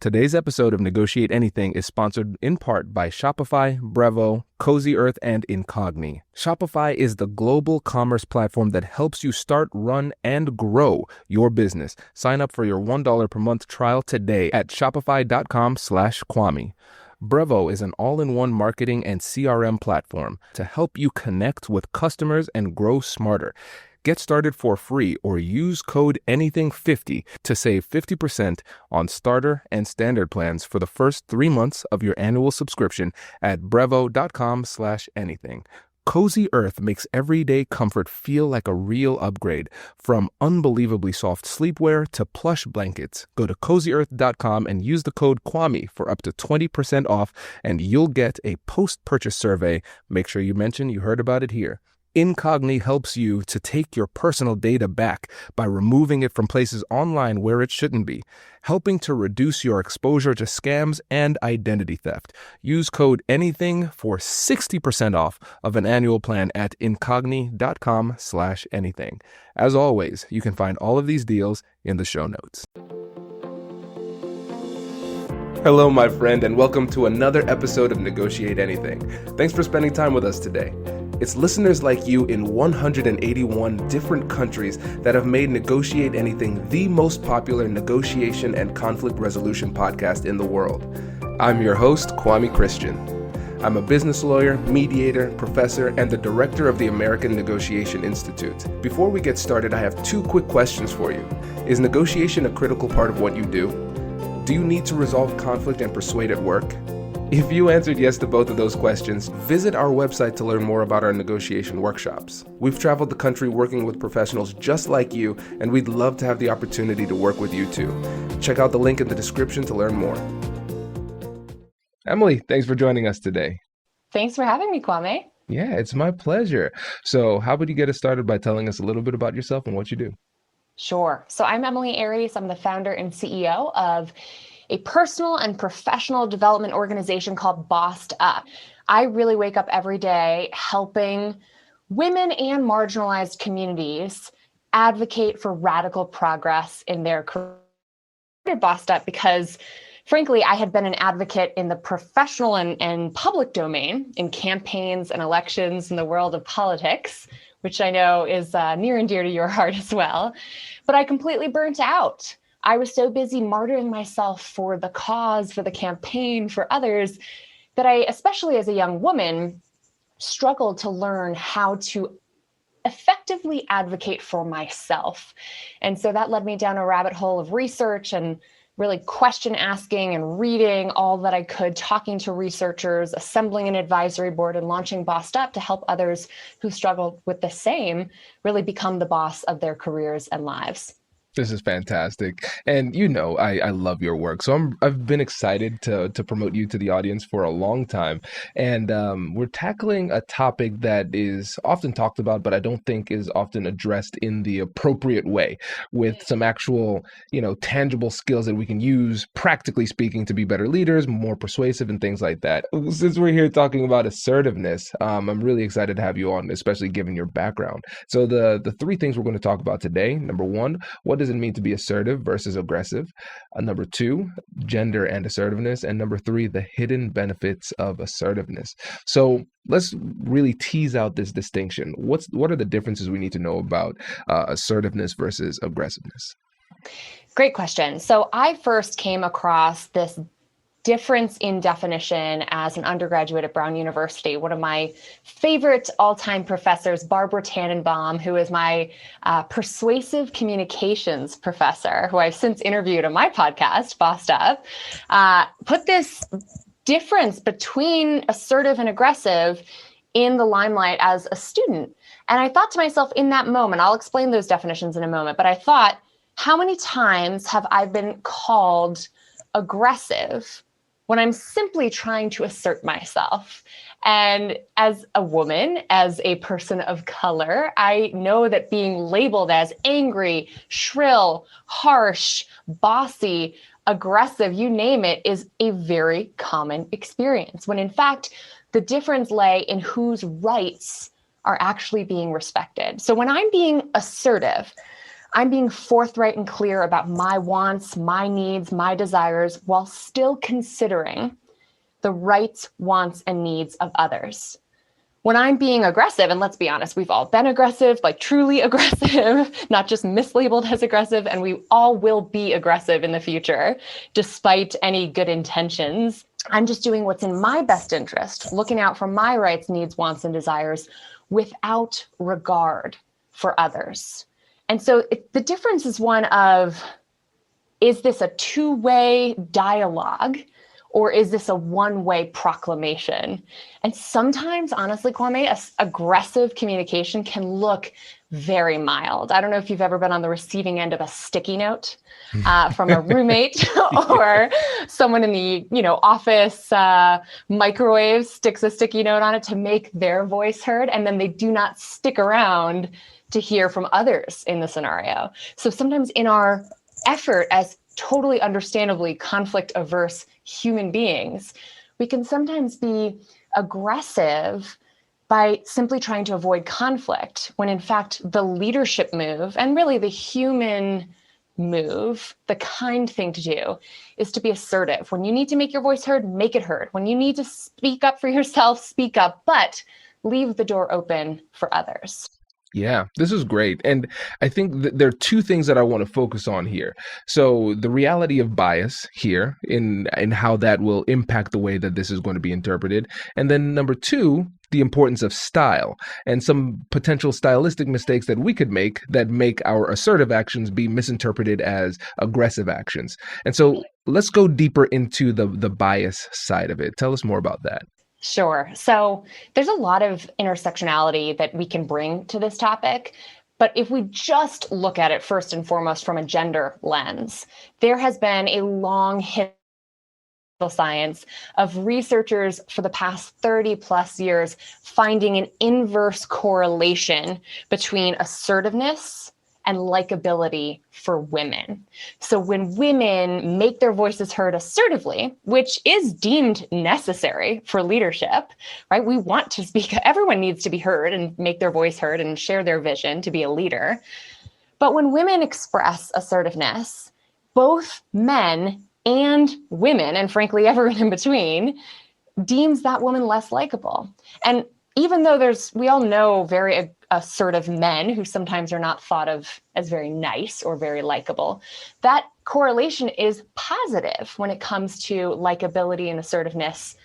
Today's episode of Negotiate Anything is sponsored in part by Shopify, Brevo, Cozy Earth, and Incogni. Shopify is the global commerce platform that helps you start, run, and grow your business. Sign up for your $1 per month trial today at shopify.com/Kwame. Brevo is an all-in-one marketing and CRM platform to help you connect with customers and grow smarter. Get started for free or use code ANYTHING50 to save 50% on starter and standard plans for the first 3 months of your annual subscription at brevo.com/anything. Cozy Earth makes everyday comfort feel like a real upgrade. From unbelievably soft sleepwear to plush blankets, go to cozyearth.com and use the code Kwame for up to 20% off, and you'll get a post-purchase survey. Make sure you mention you heard about it here. Incogni helps you to take your personal data back by removing it from places online where it shouldn't be, helping to reduce your exposure to scams and identity theft. Use code ANYTHING for 60% off of an annual plan at incogni.com/anything. As always, you can find all of these deals in the show notes. Hello, my friend, and welcome to another episode of Negotiate Anything. Thanks for spending time with us today. It's listeners like you in 181 different countries that have made Negotiate Anything the most popular negotiation and conflict resolution podcast in the world. I'm your host, Kwame Christian. I'm a business lawyer, mediator, professor, and the director of the American Negotiation Institute. Before we get started, I have 2 quick questions for you. Is negotiation a critical part of what you do? Do you need to resolve conflict and persuade at work? If you answered yes to both of those questions, visit our website to learn more about our negotiation workshops. We've traveled the country working with professionals just like you, and we'd love to have the opportunity to work with you too. Check out the link in the description to learn more. Emilie, thanks for joining us today. Thanks for having me, Kwame. Yeah, it's my pleasure. So how about you get us started by telling us a little bit about yourself and what you do? Sure. So I'm Emilie Aries. I'm the founder and CEO of a personal and professional development organization called Bossed Up. I really wake up every day helping women and marginalized communities advocate for radical progress in their career. Bossed Up because, frankly, I had been an advocate in the professional and public domain in campaigns and elections in the world of politics, which I know is near and dear to your heart as well. But I completely burnt out. I was so busy martyring myself for the cause, for the campaign, for others, that I, especially as a young woman, struggled to learn how to effectively advocate for myself. And so that led me down a rabbit hole of research and really question asking and reading all that I could, talking to researchers, assembling an advisory board, and launching Bossed Up to help others who struggled with the same really become the boss of their careers and lives. This is fantastic. And you know, I love your work. So I've been excited to promote you to the audience for a long time. And we're tackling a topic that is often talked about, but I don't think is often addressed in the appropriate way, with some actual, tangible skills that we can use, practically speaking, to be better leaders, more persuasive and things like that. Since we're here talking about assertiveness, I'm really excited to have you on, especially given your background. So the 3 things we're going to talk about today: number 1, what does it mean to be assertive versus aggressive? Number 2, gender and assertiveness. And number 3, the hidden benefits of assertiveness. So let's really tease out this distinction. What are the differences we need to know about assertiveness versus aggressiveness? Great question. So I first came across this difference in definition as an undergraduate at Brown University. One of my favorite all-time professors, Barbara Tannenbaum, who is my persuasive communications professor, who I've since interviewed on my podcast, Bossed Up, put this difference between assertive and aggressive in the limelight as a student. And I thought to myself in that moment, I'll explain those definitions in a moment, but I thought, how many times have I been called aggressive when I'm simply trying to assert myself? And as a woman, as a person of color, I know that being labeled as angry, shrill, harsh, bossy, aggressive, you name it, is a very common experience, when in fact, the difference lay in whose rights are actually being respected. So when I'm being assertive, I'm being forthright and clear about my wants, my needs, my desires, while still considering the rights, wants, and needs of others. When I'm being aggressive, and let's be honest, we've all been aggressive, like truly aggressive, not just mislabeled as aggressive, and we all will be aggressive in the future, despite any good intentions. I'm just doing what's in my best interest, looking out for my rights, needs, wants, and desires without regard for others. And so the difference is one of, is this a two-way dialogue? Or is this a one-way proclamation? And sometimes, honestly, Kwame, aggressive communication can look very mild. I don't know if you've ever been on the receiving end of a sticky note from a roommate or someone in the office microwave sticks a sticky note on it to make their voice heard, and then they do not stick around to hear from others in the scenario. So sometimes in our effort as totally understandably conflict-averse human beings, we can sometimes be aggressive by simply trying to avoid conflict, when in fact the leadership move, and really the human move, the kind thing to do, is to be assertive. When you need to make your voice heard, make it heard. When you need to speak up for yourself, speak up, but leave the door open for others. Yeah, this is great. And I think there are two things that I want to focus on here. So the reality of bias here in how that will impact the way that this is going to be interpreted. And then number two, the importance of style and some potential stylistic mistakes that we could make that make our assertive actions be misinterpreted as aggressive actions. And so let's go deeper into the bias side of it. Tell us more about that. Sure. So there's a lot of intersectionality that we can bring to this topic. But if we just look at it first and foremost from a gender lens, there has been a long history of science of researchers for the past 30 plus years finding an inverse correlation between assertiveness and likability for women. So when women make their voices heard assertively, which is deemed necessary for leadership, right? We want to speak, everyone needs to be heard and make their voice heard and share their vision to be a leader. But when women express assertiveness, both men and women, and frankly, everyone in between, deems that woman less likable. And even though we all know very assertive men who sometimes are not thought of as very nice or very likable, that correlation is positive when it comes to likability and assertiveness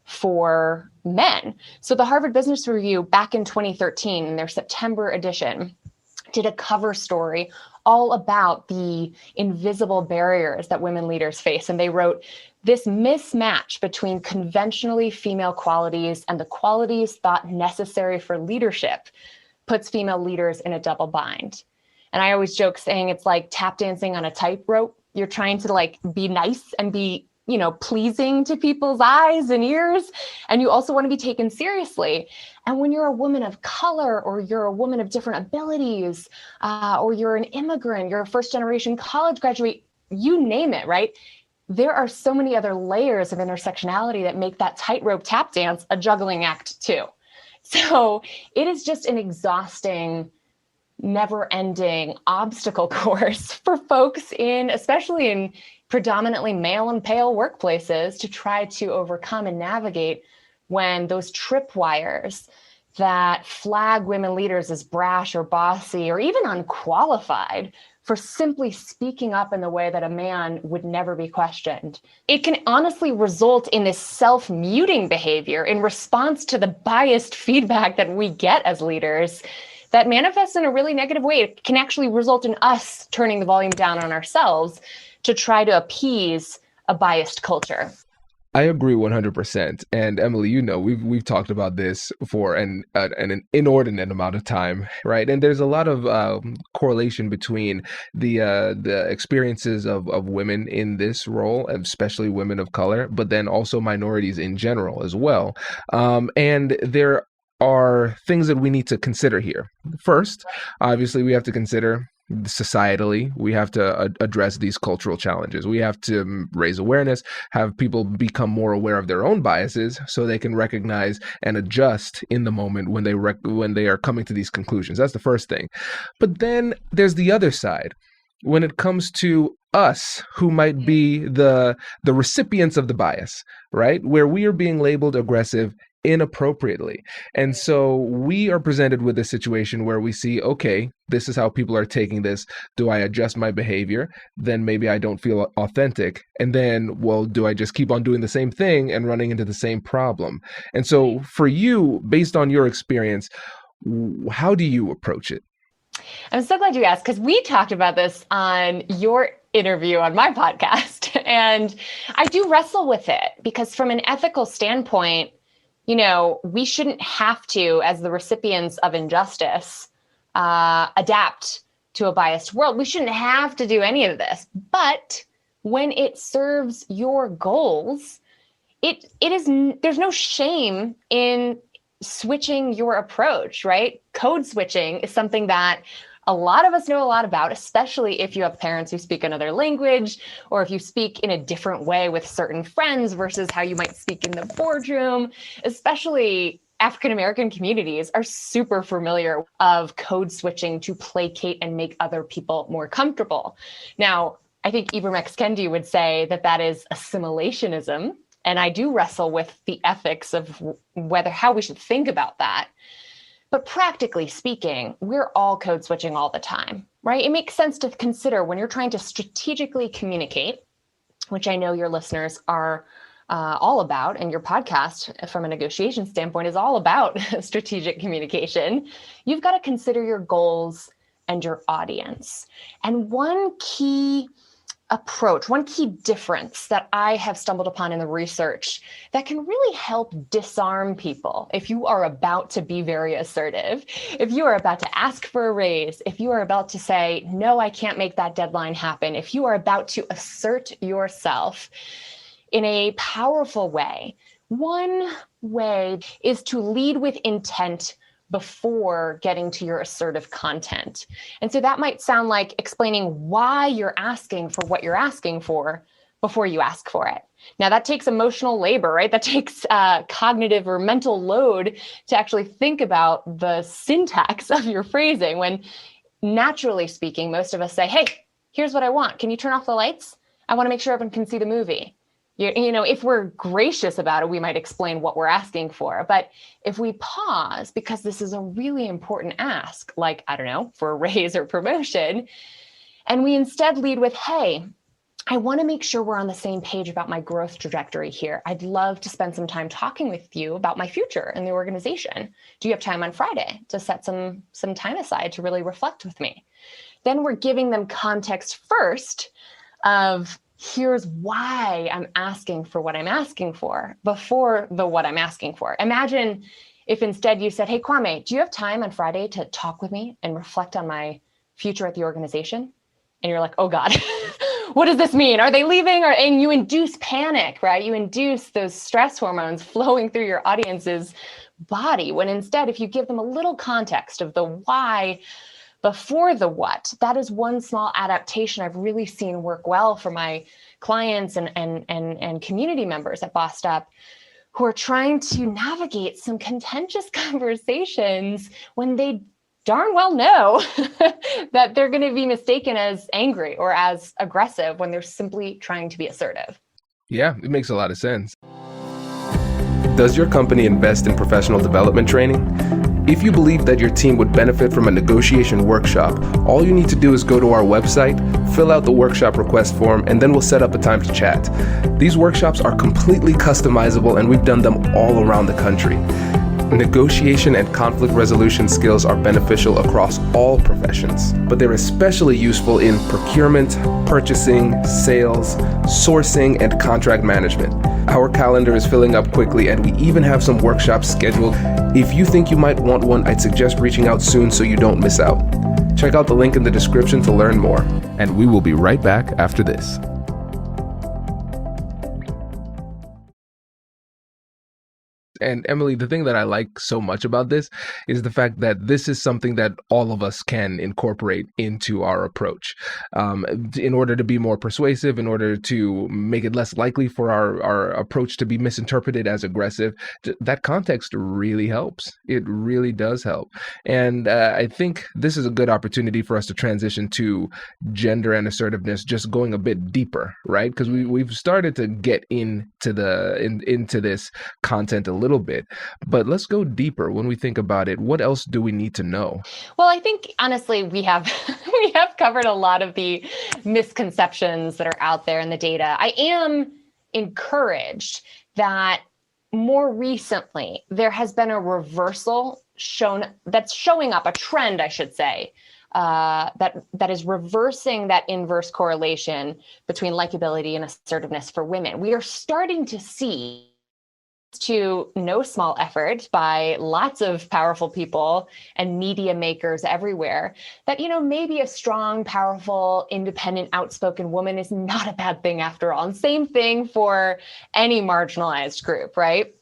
for men. So the Harvard Business Review back in 2013, in their September edition, did a cover story all about the invisible barriers that women leaders face. And they wrote, this mismatch between conventionally female qualities and the qualities thought necessary for leadership puts female leaders in a double bind. And I always joke saying it's like tap dancing on a tightrope. You're trying to be nice and be, pleasing to people's eyes and ears. And you also want to be taken seriously. And when you're a woman of color, or you're a woman of different abilities, or you're an immigrant, you're a first generation college graduate, you name it, right? There are so many other layers of intersectionality that make that tightrope tap dance a juggling act too. So it is just an exhausting, never-ending obstacle course for folks especially in predominantly male and pale workplaces, to try to overcome and navigate when those tripwires that flag women leaders as brash or bossy or even unqualified for simply speaking up in the way that a man would never be questioned. It can honestly result in this self-muting behavior in response to the biased feedback that we get as leaders that manifests in a really negative way. It can actually result in us turning the volume down on ourselves to try to appease a biased culture. I agree 100%. And Emilie, we've talked about this for an inordinate amount of time, right? And there's a lot of correlation between the experiences of women in this role, especially women of color, but then also minorities in general as well. And there are things that we need to consider here. First, obviously, we have to consider societally, we have to address these cultural challenges. We have to raise awareness, have people become more aware of their own biases so they can recognize and adjust in the moment when they are coming to these conclusions. That's the first thing. But then there's the other side. When it comes to us who might be the recipients of the bias, right? Where we are being labeled aggressive inappropriately. And so we are presented with a situation where we see, okay, this is how people are taking this. Do I adjust my behavior? Then maybe I don't feel authentic. And then, well, do I just keep on doing the same thing and running into the same problem? And so for you, based on your experience, how do you approach it? I'm so glad you asked, because we talked about this on your interview on my podcast. And I do wrestle with it because from an ethical standpoint, we shouldn't have to, as the recipients of injustice, adapt to a biased world. We shouldn't have to do any of this. But when it serves your goals, there's no shame in switching your approach, right? Code switching is something that a lot of us know a lot about, especially if you have parents who speak another language, or if you speak in a different way with certain friends versus how you might speak in the boardroom. Especially African-American communities are super familiar of code switching to placate and make other people more comfortable. Now, I think Ibram X. Kendi would say that is assimilationism. And I do wrestle with the ethics of how we should think about that. But practically speaking, we're all code switching all the time, right? It makes sense to consider when you're trying to strategically communicate, which I know your listeners are all about, and your podcast from a negotiation standpoint is all about strategic communication. You've got to consider your goals and your audience. And one key difference that I have stumbled upon in the research that can really help disarm people if you are about to be very assertive, if you are about to ask for a raise, if you are about to say, no, I can't make that deadline happen, if you are about to assert yourself in a powerful way, one way is to lead with intent before getting to your assertive content. And so that might sound like explaining why you're asking for what you're asking for before you ask for it. Now that takes emotional labor, right? That takes cognitive or mental load to actually think about the syntax of your phrasing, when naturally speaking, most of us say, hey, here's what I want. Can you turn off the lights? I want to make sure everyone can see the movie. If we're gracious about it, we might explain what we're asking for. But if we pause, because this is a really important ask, like, I don't know, for a raise or promotion, and we instead lead with, hey, I want to make sure we're on the same page about my growth trajectory here. I'd love to spend some time talking with you about my future in the organization. Do you have time on Friday to set some time aside to really reflect with me? Then we're giving them context first of, here's why I'm asking for what I'm asking for before the what I'm asking for. Imagine if instead you said, hey, Kwame, do you have time on Friday to talk with me and reflect on my future at the organization? And you're like, oh God, what does this mean? Are they leaving? And you induce panic, right? You induce those stress hormones flowing through your audience's body, when instead, if you give them a little context of the why before the what, that is one small adaptation I've really seen work well for my clients and community members at Bossed Up, who are trying to navigate some contentious conversations when they darn well know that they're going to be mistaken as angry or as aggressive when they're simply trying to be assertive. Yeah, it makes a lot of sense. Does your company invest in professional development training? If you believe that your team would benefit from a negotiation workshop, all you need to do is go to our website, fill out the workshop request form, and then we'll set up a time to chat. These workshops are completely customizable, and we've done them all around the country. Negotiation and conflict resolution skills are beneficial across all professions, but they're especially useful in procurement, purchasing, sales, sourcing, and contract management. Our calendar is filling up quickly, and we even have some workshops scheduled. If you think you might want one, I'd suggest reaching out soon so you don't miss out. Check out the link in the description to learn more, and we will be right back after this. And Emily, the thing that I like so much about this is the fact that this is something that all of us can incorporate into our approach in order to be more persuasive, in order to make it less likely for our approach to be misinterpreted as aggressive. That context really helps. It really does help. And I think this is a good opportunity for us to transition to gender and assertiveness, just going a bit deeper, right? Because we've started to get into this content a little bit, but let's go deeper when we think about it. What else do we need to know? Well, I think honestly, we have we have covered a lot of the misconceptions that are out there in the data. I am encouraged that more recently there has been a reversal that's showing up, a trend, I should say, that is reversing that inverse correlation between likability and assertiveness for women. We are starting to see, to no small effort by lots of powerful people and media makers everywhere, that, maybe a strong, powerful, independent, outspoken woman is not a bad thing after all. And same thing for any marginalized group, right?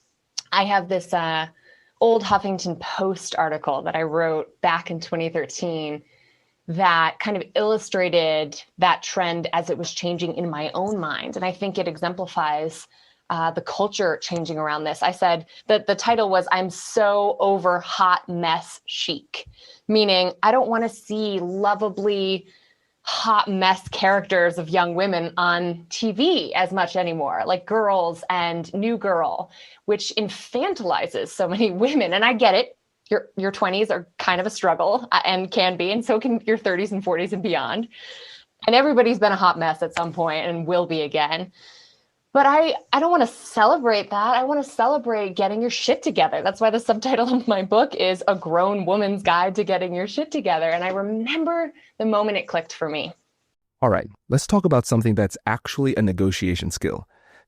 I have this old Huffington Post article that I wrote back in 2013 that kind of illustrated that trend as it was changing in my own mind. And I think it exemplifies the culture changing around this. I said that the title was, "I'm so over hot mess chic," meaning I don't want to see lovably hot mess characters of young women on TV as much anymore, like Girls and New Girl, which infantilizes so many women. And I get it. Your 20s are kind of a struggle and can be, and so can your 30s and 40s and beyond. And everybody's been a hot mess at some point and will be again. But I don't want to celebrate that. I want to celebrate getting your shit together. That's why the subtitle of my book is A Grown Woman's Guide to Getting Your Shit Together. And I remember the moment it clicked for me. All right, let's talk about something that's actually a negotiation skill.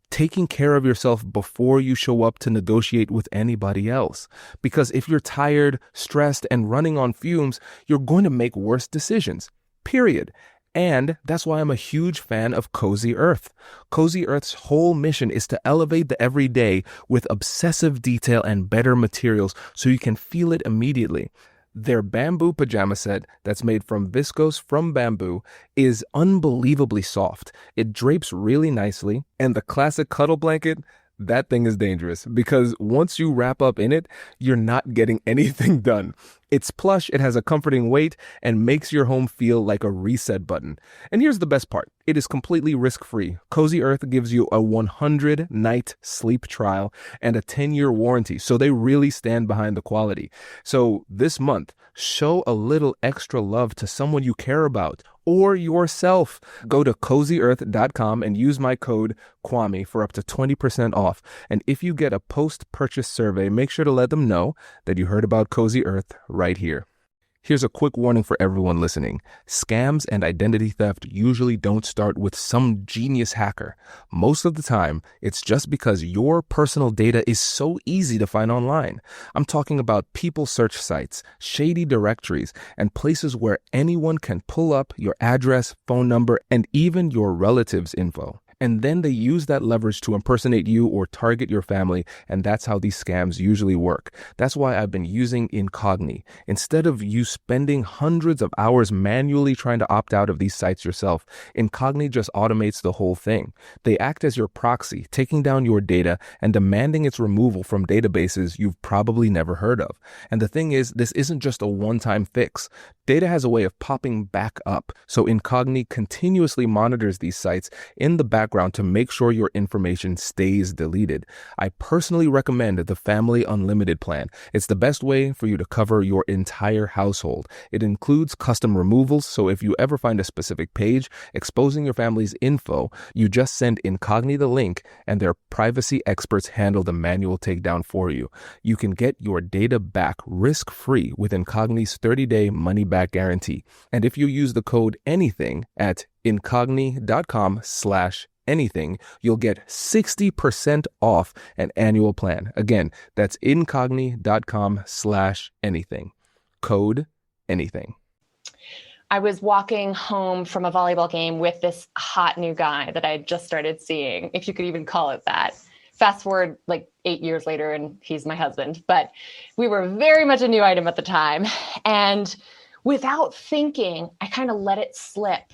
Taking care of yourself before you show up to negotiate with anybody else. Because if you're tired, stressed, and running on fumes, you're going to make worse decisions. Period. And that's why I'm a huge fan of Cozy Earth. Cozy Earth's whole mission is to elevate the everyday with obsessive detail and better materials so you can feel it immediately. Their bamboo pajama set that's made from viscose from bamboo is unbelievably soft. It drapes really nicely, and the classic cuddle blanket, that thing is dangerous because once you wrap up in it, you're not getting anything done. It's plush, it has a comforting weight, and makes your home feel like a reset button. And here's the best part. It is completely risk-free. Cozy Earth gives you a 100-night sleep trial and a 10-year warranty, so they really stand behind the quality. So this month, show a little extra love to someone you care about or yourself. Go to CozyEarth.com and use my code Kwame for up to 20% off. And if you get a post-purchase survey, make sure to let them know that you heard about Cozy Earth right here. Here's a quick warning for everyone listening. Scams and identity theft usually don't start with some genius hacker. Most of the time, it's just because your personal data is so easy to find online. I'm talking about people search sites, shady directories, and places where anyone can pull up your address, phone number, and even your relatives' info. And then they use that leverage to impersonate you or target your family, and that's how these scams usually work. That's why I've been using Incogni. Instead of you spending hundreds of hours manually trying to opt out of these sites yourself, Incogni just automates the whole thing. They act as your proxy, taking down your data and demanding its removal from databases you've probably never heard of. And the thing is, this isn't just a one-time fix. Data has a way of popping back up, so Incogni continuously monitors these sites in the background to make sure your information stays deleted. I personally recommend the Family Unlimited plan. It's the best way for you to cover your entire household. It includes custom removals, so if you ever find a specific page exposing your family's info, you just send Incogni the link and their privacy experts handle the manual takedown for you. You can get your data back risk-free with Incogni's 30-day money-back guarantee. And if you use the code ANYTHING at incogni.com/anything, you'll get 60% off an annual plan. Again, that's incogni.com/anything. Code ANYTHING. I was walking home from a volleyball game with this hot new guy that I had just started seeing, if you could even call it that, Fast forward like 8 years later, and he's my husband, but we were very much a new item at the time. And without thinking, I kind of let it slip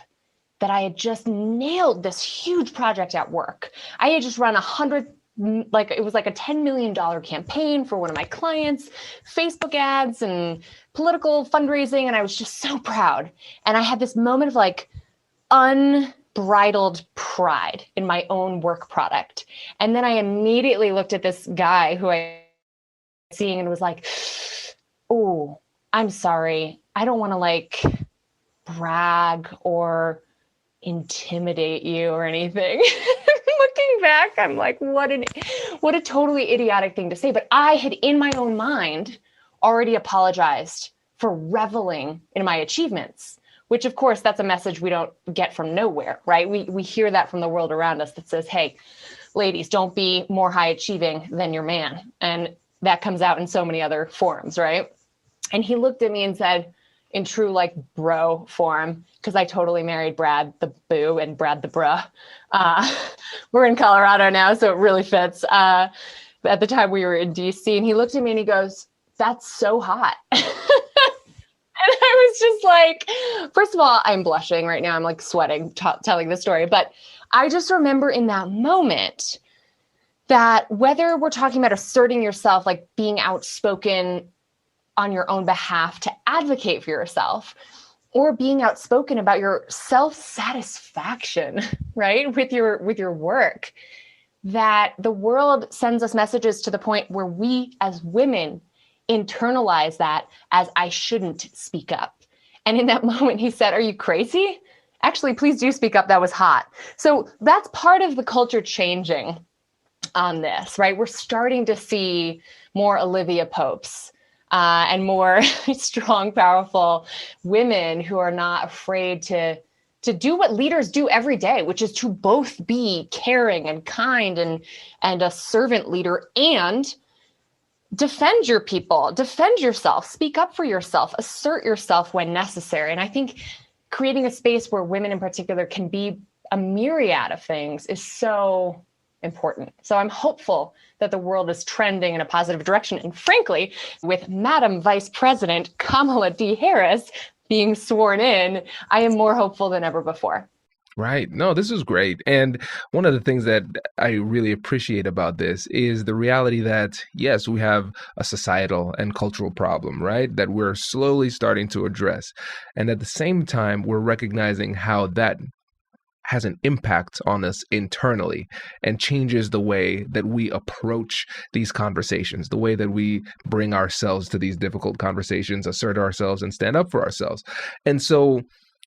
that I had just nailed this huge project at work. I had just run it was like a $10 million campaign for one of my clients, Facebook ads and political fundraising. And I was just so proud. And I had this moment of like unbridled pride in my own work product. And then I immediately looked at this guy who I was seeing and was like, oh, I'm sorry. I don't want to like brag or intimidate you or anything. Looking back, I'm like, what a totally idiotic thing to say. But I had in my own mind already apologized for reveling in my achievements, which of course, that's a message we don't get from nowhere, right? We hear that from the world around us that says, hey, ladies, don't be more high achieving than your man. And that comes out in so many other forums, right? And he looked at me and said, in true like bro form, because I totally married Brad the boo and Brad the bruh. We're in Colorado now, so it really fits. At the time we were in DC, and he looked at me and he goes, that's so hot. And I was just like, first of all, I'm blushing right now. I'm like sweating telling this story. But I just remember in that moment that whether we're talking about asserting yourself, like being outspoken on your own behalf to advocate for yourself, or being outspoken about your self-satisfaction, right? With your work, that the world sends us messages to the point where we as women internalize that as I shouldn't speak up. And in that moment, he said, are you crazy? Actually, please do speak up. That was hot. So that's part of the culture changing on this, right? We're starting to see more Olivia Popes and more strong, powerful women who are not afraid to do what leaders do every day, which is to both be caring and kind and a servant leader and defend your people, defend yourself, speak up for yourself, assert yourself when necessary. And I think creating a space where women in particular can be a myriad of things is so important. So I'm hopeful that the world is trending in a positive direction. And frankly, with Madam Vice President Kamala D. Harris being sworn in, I am more hopeful than ever before. Right. No, this is great. And one of the things that I really appreciate about this is the reality that, yes, we have a societal and cultural problem, right? That we're slowly starting to address. And at the same time, we're recognizing how that has an impact on us internally and changes the way that we approach these conversations, the way that we bring ourselves to these difficult conversations, assert ourselves and stand up for ourselves. And so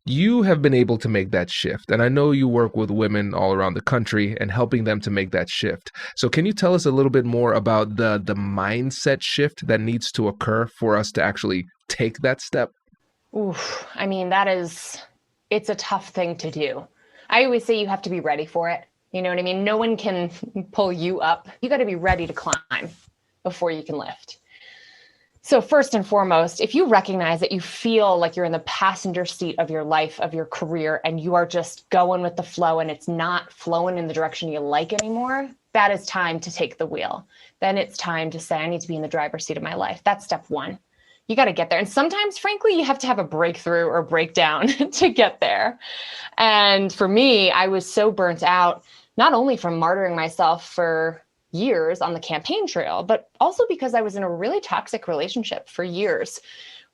you have been able to make that shift. And I know you work with women all around the country and helping them to make that shift. So can you tell us a little bit more about the mindset shift that needs to occur for us to actually take that step? Oof, I mean, it's a tough thing to do. I always say you have to be ready for it. You know what I mean? No one can pull you up. You got to be ready to climb before you can lift. So first and foremost, if you recognize that you feel like you're in the passenger seat of your life, of your career, and you are just going with the flow and it's not flowing in the direction you like anymore, that is time to take the wheel. Then it's time to say, I need to be in the driver's seat of my life. That's step one. You got to get there. And sometimes, frankly, you have to have a breakthrough or breakdown to get there. And for me, I was so burnt out, not only from martyring myself for years on the campaign trail, but also because I was in a really toxic relationship for years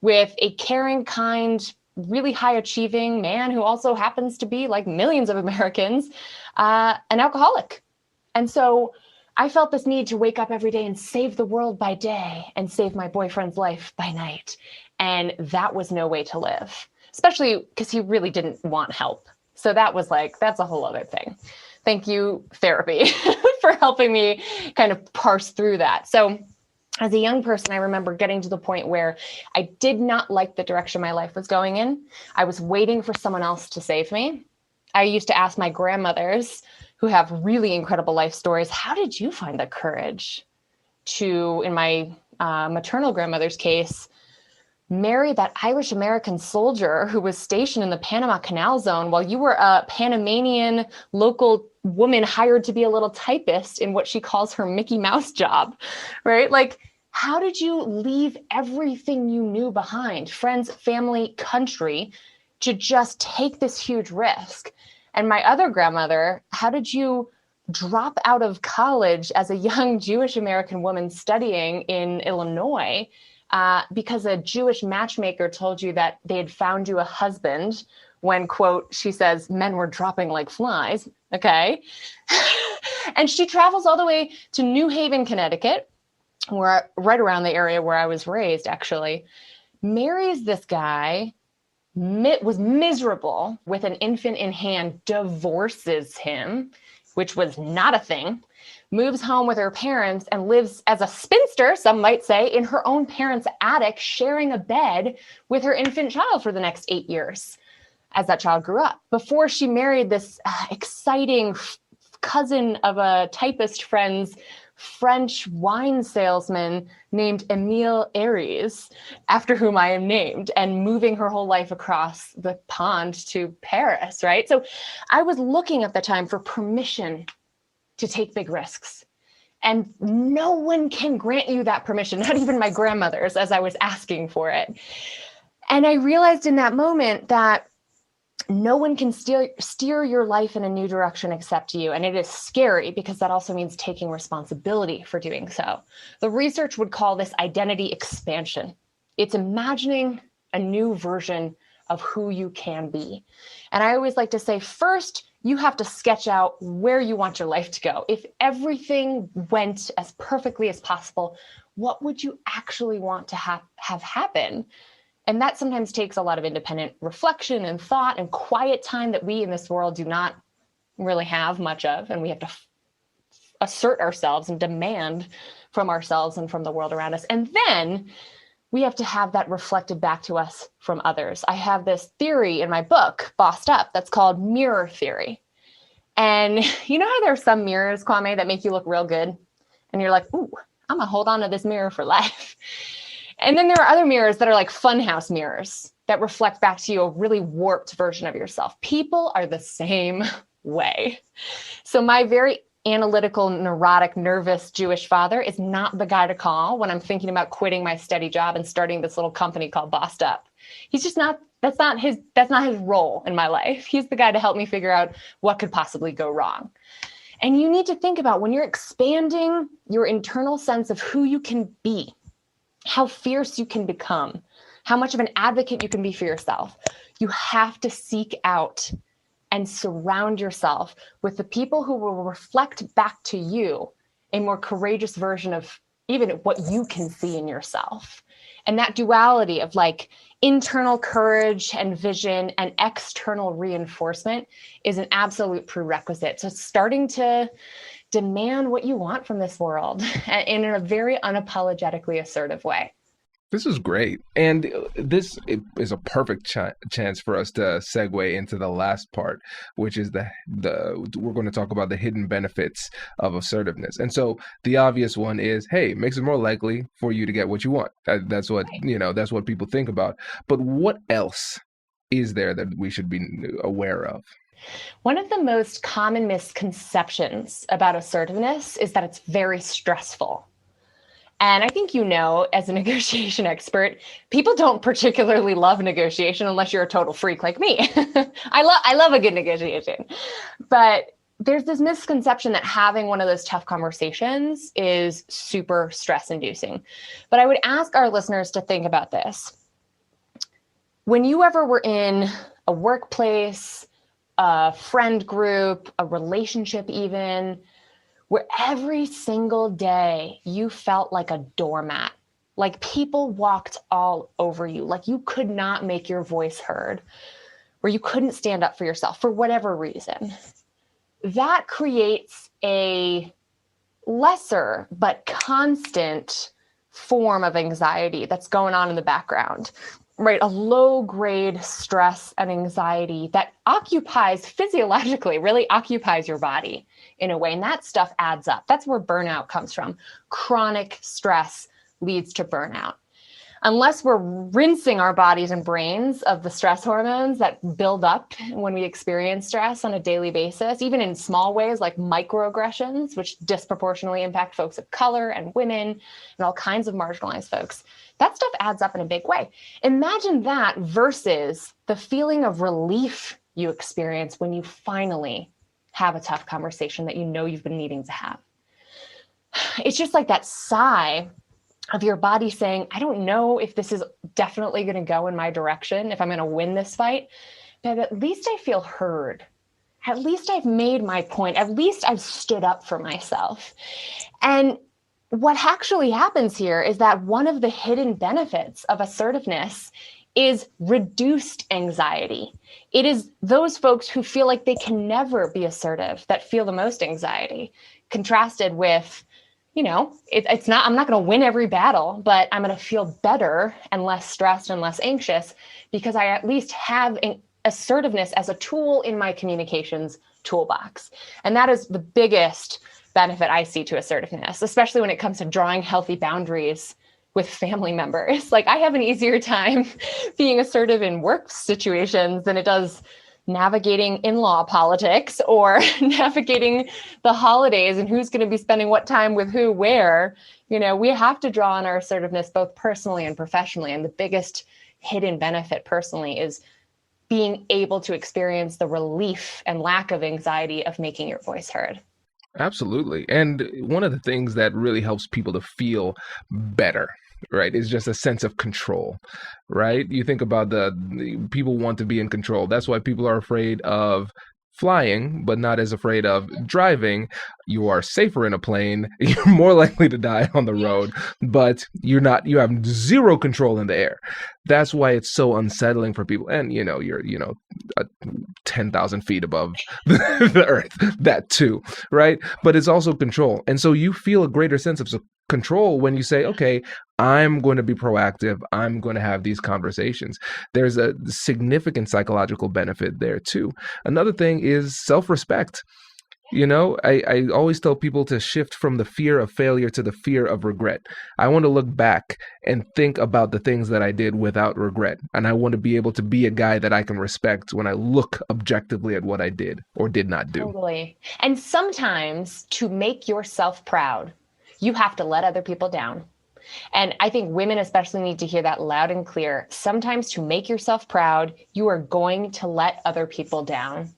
with a caring, kind, really high achieving man who also happens to be, like millions of Americans, an alcoholic. And so I felt this need to wake up every day and save the world by day and save my boyfriend's life by night. And that was no way to live, especially because he really didn't want help. So that's a whole other thing. Thank you, therapy, for helping me kind of parse through that. So as a young person, I remember getting to the point where I did not like the direction my life was going in. I was waiting for someone else to save me. I used to ask my grandmothers, who have really incredible life stories, how did you find the courage to, in my maternal grandmother's case, marry that Irish American soldier who was stationed in the Panama Canal Zone while you were a Panamanian local woman hired to be a little typist in what she calls her Mickey Mouse job, right? Like, how did you leave everything you knew behind, friends, family, country, to just take this huge risk? And my other grandmother, how did you drop out of college as a young Jewish American woman studying in Illinois because a Jewish matchmaker told you that they had found you a husband when, quote, she says, men were dropping like flies. Okay. And she travels all the way to New Haven, Connecticut, where right around the area where I was raised, actually, marries this guy, was miserable with an infant in hand, divorces him, which was not a thing, moves home with her parents and lives as a spinster, some might say, in her own parents' attic, sharing a bed with her infant child for the next 8 years as that child grew up. Before she married this exciting cousin of a typist friend's French wine salesman named Emilie Aries, after whom I am named, and moving her whole life across the pond to Paris, right? So I was looking at the time for permission to take big risks. And no one can grant you that permission, not even my grandmothers, as I was asking for it. And I realized in that moment that no one can steer your life in a new direction except you. And it is scary because that also means taking responsibility for doing so. The research would call this identity expansion. It's imagining a new version of who you can be. And I always like to say, first, you have to sketch out where you want your life to go. If everything went as perfectly as possible, what would you actually want to have happen? And that sometimes takes a lot of independent reflection and thought and quiet time that we in this world do not really have much of. And we have to assert ourselves and demand from ourselves and from the world around us. And then we have to have that reflected back to us from others. I have this theory in my book, Bossed Up, that's called mirror theory. And you know how there are some mirrors, Kwame, that make you look real good? And you're like, ooh, I'm gonna hold on to this mirror for life. And then there are other mirrors that are like funhouse mirrors that reflect back to you a really warped version of yourself. People are the same way. So my very analytical, neurotic, nervous Jewish father is not the guy to call when I'm thinking about quitting my steady job and starting this little company called Bossed Up. He's just not, that's not his role in my life. He's the guy to help me figure out what could possibly go wrong. And you need to think about when you're expanding your internal sense of who you can be, how fierce you can become, how much of an advocate you can be for yourself. You have to seek out and surround yourself with the people who will reflect back to you a more courageous version of even what you can see in yourself. And that duality of like internal courage and vision and external reinforcement is an absolute prerequisite. So starting to demand what you want from this world in a very unapologetically assertive way. This is great. And this is a perfect chance for us to segue into the last part, which is we're going to talk about the hidden benefits of assertiveness. And so the obvious one is, hey, it makes it more likely for you to get what you want. That's what, that's what people think about. But what else is there that we should be aware of? One of the most common misconceptions about assertiveness is that it's very stressful. And I think as a negotiation expert, people don't particularly love negotiation unless you're a total freak like me. I love a good negotiation. But there's this misconception that having one of those tough conversations is super stress-inducing. But I would ask our listeners to think about this. When you ever were in a workplace, a friend group, a relationship even, where every single day you felt like a doormat, like people walked all over you, like you could not make your voice heard, where you couldn't stand up for yourself for whatever reason, that creates a lesser but constant form of anxiety that's going on in the background. Right, a low-grade stress and anxiety that really occupies your body in a way. And that stuff adds up. That's where burnout comes from. Chronic stress leads to burnout. unless we're rinsing our bodies and brains of the stress hormones that build up when we experience stress on a daily basis, even in small ways like microaggressions, which disproportionately impact folks of color and women and all kinds of marginalized folks, that stuff adds up in a big way. Imagine that versus the feeling of relief you experience when you finally have a tough conversation that you know you've been needing to have. It's just like that sigh of your body saying, I don't know if this is definitely going to go in my direction, if I'm going to win this fight, but at least I feel heard. At least I've made my point. At least I've stood up for myself. And what actually happens here is that one of the hidden benefits of assertiveness is reduced anxiety. It is those folks who feel like they can never be assertive that feel the most anxiety, contrasted with, it's not, I'm not going to win every battle, but I'm going to feel better and less stressed and less anxious because I at least have an assertiveness as a tool in my communications toolbox. And that is the biggest benefit I see to assertiveness, especially when it comes to drawing healthy boundaries with family members. Like, I have an easier time being assertive in work situations than it does navigating in-law politics or navigating the holidays and who's going to be spending what time with who, where. We have to draw on our assertiveness both personally and professionally. And the biggest hidden benefit personally is being able to experience the relief and lack of anxiety of making your voice heard. Absolutely. And one of the things that really helps people to feel better, right, is just a sense of control, right? You think about the people want to be in control. That's why people are afraid of flying, but not as afraid of driving. You are safer in a plane. You're more likely to die on the road, but you have zero control in the air. That's why it's so unsettling for people. And, you're 10,000 feet above the earth, that too, right? But it's also control. And so you feel a greater sense of control when you say, okay, I'm going to be proactive. I'm going to have these conversations. There's a significant psychological benefit there too. Another thing is self-respect. I always tell people to shift from the fear of failure to the fear of regret. I want to look back and think about the things that I did without regret. And I want to be able to be a guy that I can respect when I look objectively at what I did or did not do. Totally. And sometimes to make yourself proud, you have to let other people down. And I think women especially need to hear that loud and clear. Sometimes to make yourself proud, you are going to let other people down.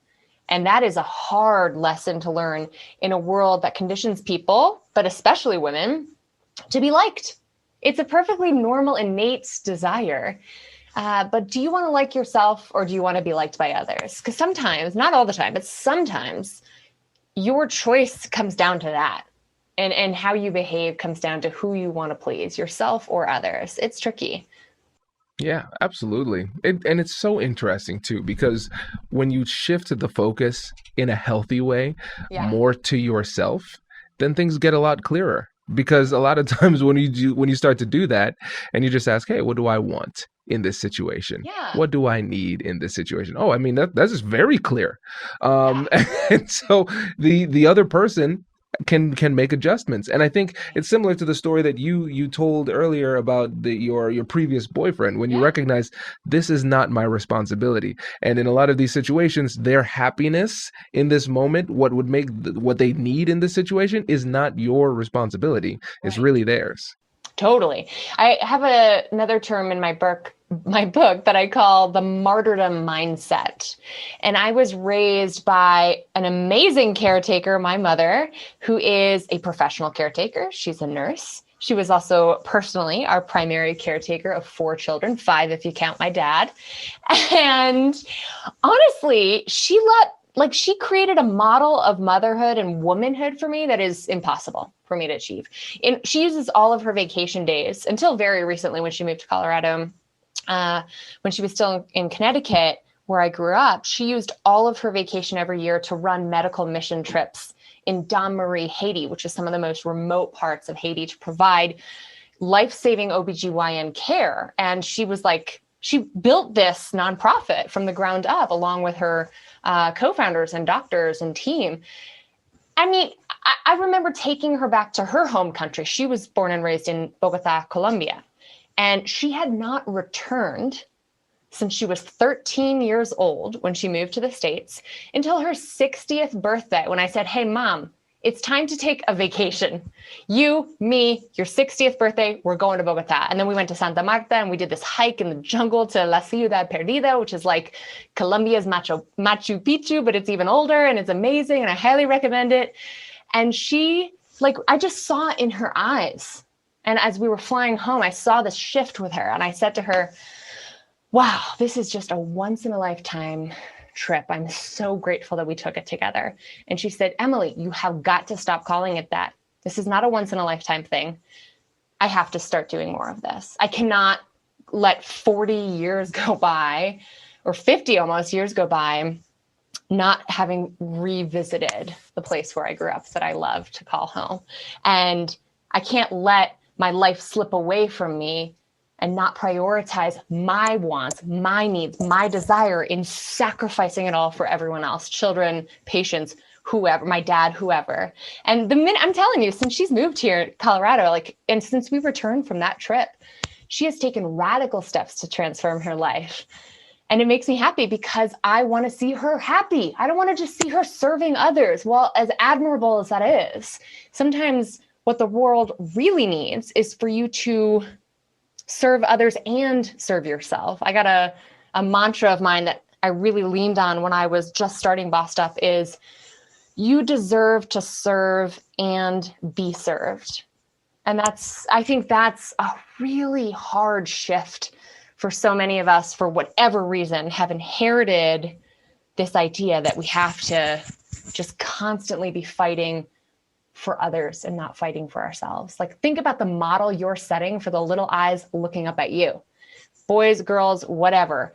And that is a hard lesson to learn in a world that conditions people, but especially women, to be liked. It's a perfectly normal, innate desire. But do you want to like yourself or do you want to be liked by others? Because sometimes, not all the time, but sometimes your choice comes down to that. And how you behave comes down to who you want to please, yourself or others. It's tricky. Yeah, absolutely. And it's so interesting too, because when you shift the focus in a healthy way, more to yourself, then things get a lot clearer. Because a lot of times when you start to do that and you just ask, hey, what do I want in this situation? Yeah. What do I need in this situation? Oh, I mean, that's just very clear. And so the other person can make adjustments. And I think it's similar to the story that you told earlier about your previous boyfriend, when you recognize this is not my responsibility. And in a lot of these situations, their happiness in this moment, what they need in this situation is not your responsibility. It's really theirs. Totally. I have another term in my book that I call the martyrdom mindset. And I was raised by an amazing caretaker, my mother, who is a professional caretaker. She's a nurse. She was also personally our primary caretaker of 4 children, 5 if you count my dad. And honestly, she created a model of motherhood and womanhood for me that is impossible for me to achieve. And she uses all of her vacation days until very recently when she moved to Colorado. When she was still in Connecticut, where I grew up, she used all of her vacation every year to run medical mission trips in Dame Marie, Haiti, which is some of the most remote parts of Haiti, to provide life-saving OBGYN care. And she built this nonprofit from the ground up, along with her co-founders and doctors and team. I mean, I remember taking her back to her home country. She was born and raised in Bogota, Colombia. And she had not returned since she was 13 years old when she moved to the States until her 60th birthday, when I said, hey, Mom, it's time to take a vacation. You, me, your 60th birthday, we're going to Bogota. And then we went to Santa Marta and we did this hike in the jungle to La Ciudad Perdida, which is like Colombia's Machu Picchu, but it's even older and it's amazing. And I highly recommend it. And she, like, I just saw it in her eyes. And as we were flying home, I saw this shift with her. And I said to her, wow, this is just a once in a lifetime trip. I'm so grateful that we took it together. And she said, Emilie, you have got to stop calling it that. This is not a once in a lifetime thing. I have to start doing more of this. I cannot let 40 years go by, or 50 almost years go by, not having revisited the place where I grew up that I love to call home. And I can't let my life slip away from me and not prioritize my wants, my needs, my desire in sacrificing it all for everyone else, children, patients, whoever, my dad, whoever. And the minute, I'm telling you, since she's moved here, Colorado, and since we returned from that trip, she has taken radical steps to transform her life. And it makes me happy because I want to see her happy. I don't want to just see her serving others. Well, as admirable as that is, sometimes what the world really needs is for you to serve others and serve yourself. I got a mantra of mine that I really leaned on when I was just starting Bossed Up is, you deserve to serve and be served. And I think that's a really hard shift for so many of us, for whatever reason, have inherited this idea that we have to just constantly be fighting for others and not fighting for ourselves. Like, think about the model you're setting for the little eyes looking up at you. Boys, girls, whatever.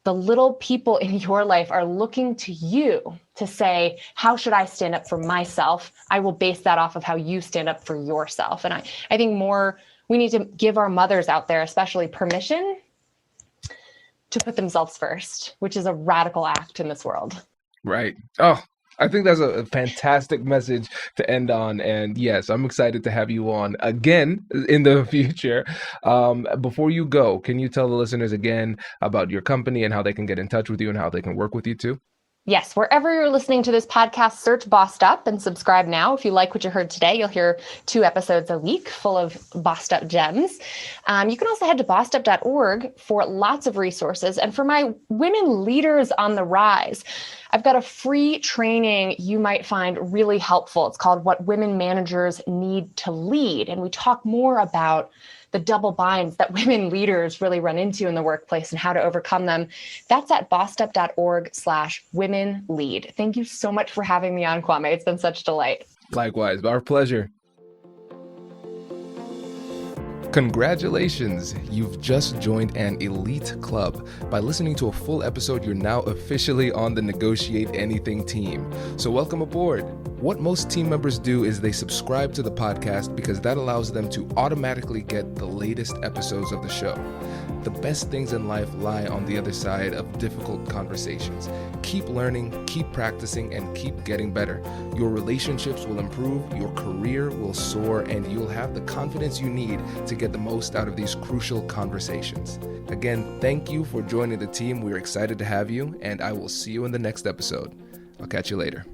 The little people in your life are looking to you to say, how should I stand up for myself? I will base that off of how you stand up for yourself. And I think we need to give our mothers out there, especially, permission to put themselves first, which is a radical act in this world. Right. Oh, I think that's a fantastic message to end on. And yes, I'm excited to have you on again in the future. Before you go, can you tell the listeners again about your company and how they can get in touch with you and how they can work with you too? Yes, wherever you're listening to this podcast, search Bossed Up and subscribe now. If you like what you heard today, you'll hear 2 episodes a week full of Bossed Up gems. You can also head to bossedup.org for lots of resources. And for my women leaders on the rise, I've got a free training you might find really helpful. It's called What Women Managers Need to Lead. And we talk more about the double binds that women leaders really run into in the workplace and how to overcome them. That's at bossedup.org/women lead. Thank you so much for having me on, Kwame. It's been such a delight. Likewise, our pleasure. Congratulations! You've just joined an elite club. By listening to a full episode, you're now officially on the Negotiate Anything team. So welcome aboard. What most team members do is they subscribe to the podcast because that allows them to automatically get the latest episodes of the show. The best things in life lie on the other side of difficult conversations. Keep learning, keep practicing, and keep getting better. Your relationships will improve, your career will soar, and you'll have the confidence you need to get the most out of these crucial conversations. Again, thank you for joining the team. We're excited to have you, and I will see you in the next episode. I'll catch you later.